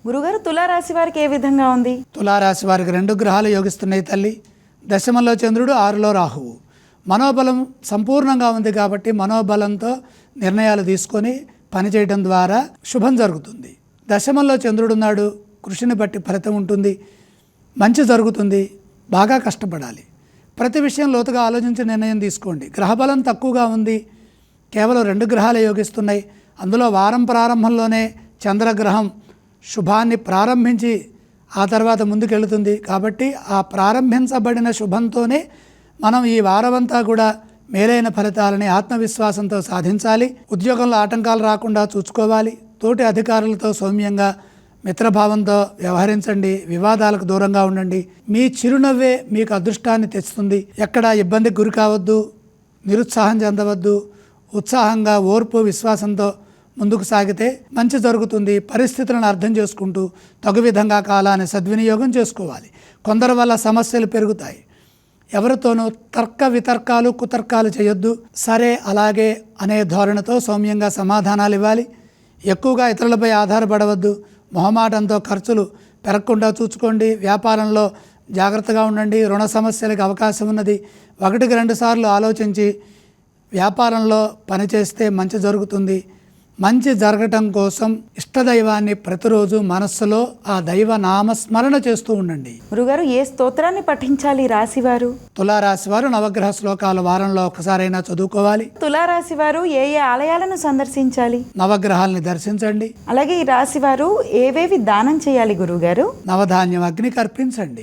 గురుగారు, తులారాశి వారికి ఏ విధంగా ఉంది? తులారాశి వారికి 2 గ్రహాలు యోగిస్తున్నాయి తల్లి. దశమంలో చంద్రుడు, 6లో రాహువు. మనోబలం సంపూర్ణంగా ఉంది కాబట్టి మనోబలంతో నిర్ణయాలు తీసుకొని పనిచేయడం ద్వారా శుభం జరుగుతుంది. దశమంలో చంద్రుడు ఉన్నాడు, కృషిని బట్టి ఫలితం ఉంటుంది, మంచి జరుగుతుంది. బాగా కష్టపడాలి. ప్రతి విషయం లోతుగా ఆలోచించి నిర్ణయం తీసుకోండి. గ్రహబలం తక్కువగా ఉంది, కేవలం 2 గ్రహాలు యోగిస్తున్నాయి. అందులో వారం ప్రారంభంలోనే చంద్రగ్రహం శుభాన్ని ప్రారంభించి ఆ తర్వాత ముందుకెళ్తుంది. కాబట్టి ఆ ప్రారంభించబడిన శుభంతోనే మనం ఈ వారమంతా కూడా మేలైన ఫలితాలని ఆత్మవిశ్వాసంతో సాధించాలి. ఉద్యోగంలో ఆటంకాలు రాకుండా చూసుకోవాలి. తోటి అధికారులతో సౌమ్యంగా మిత్రభావంతో వ్యవహరించండి. వివాదాలకు దూరంగా ఉండండి. మీ చిరునవ్వే మీకు అదృష్టాన్ని తెస్తుంది. ఎక్కడ ఇబ్బందికి గురి కావద్దు, నిరుత్సాహం చెందవద్దు. ఉత్సాహంగా ఓర్పు విశ్వాసంతో ముందుకు సాగితే మంచి జరుగుతుంది. పరిస్థితులను అర్థం చేసుకుంటూ తగు విధంగా కాలాన్ని సద్వినియోగం చేసుకోవాలి. కొందరి వల్ల సమస్యలు పెరుగుతాయి. ఎవరితోనూ తర్క వితర్కాలు కుతర్కాలు చేయొద్దు. సరే అలాగే అనే ధోరణితో సౌమ్యంగా సమాధానాలు ఇవ్వాలి. ఎక్కువగా ఇతరులపై ఆధారపడవద్దు. మొహమాటంతో ఖర్చులు పెరగకుండా చూసుకోండి. వ్యాపారంలో జాగ్రత్తగా ఉండండి. రుణ సమస్యలకు అవకాశం ఉన్నది. 1కి 2 సార్లు ఆలోచించి వ్యాపారంలో పనిచేస్తే మంచి జరుగుతుంది. మంచి జరగటం కోసం ఇష్టదైవాన్ని ప్రతిరోజు మనస్సులో ఆ దైవ నామస్మరణ చేస్తూ ఉండండి. గురుగారు, ఏ స్తోత్రాన్ని పఠించాలి రాశివారు? తులారాశి వారు నవగ్రహ శ్లోకాలు వారంలో ఒకసారైనా చదువుకోవాలి. తులారాశి వారు ఏ ఏ ఆలయాలను సందర్శించాలి? నవగ్రహాలని దర్శించండి. అలాగే ఈ రాశి వారు ఏవేవి దానం చేయాలి గురుగారు? నవధాన్యం అగ్నికి అర్పించండి.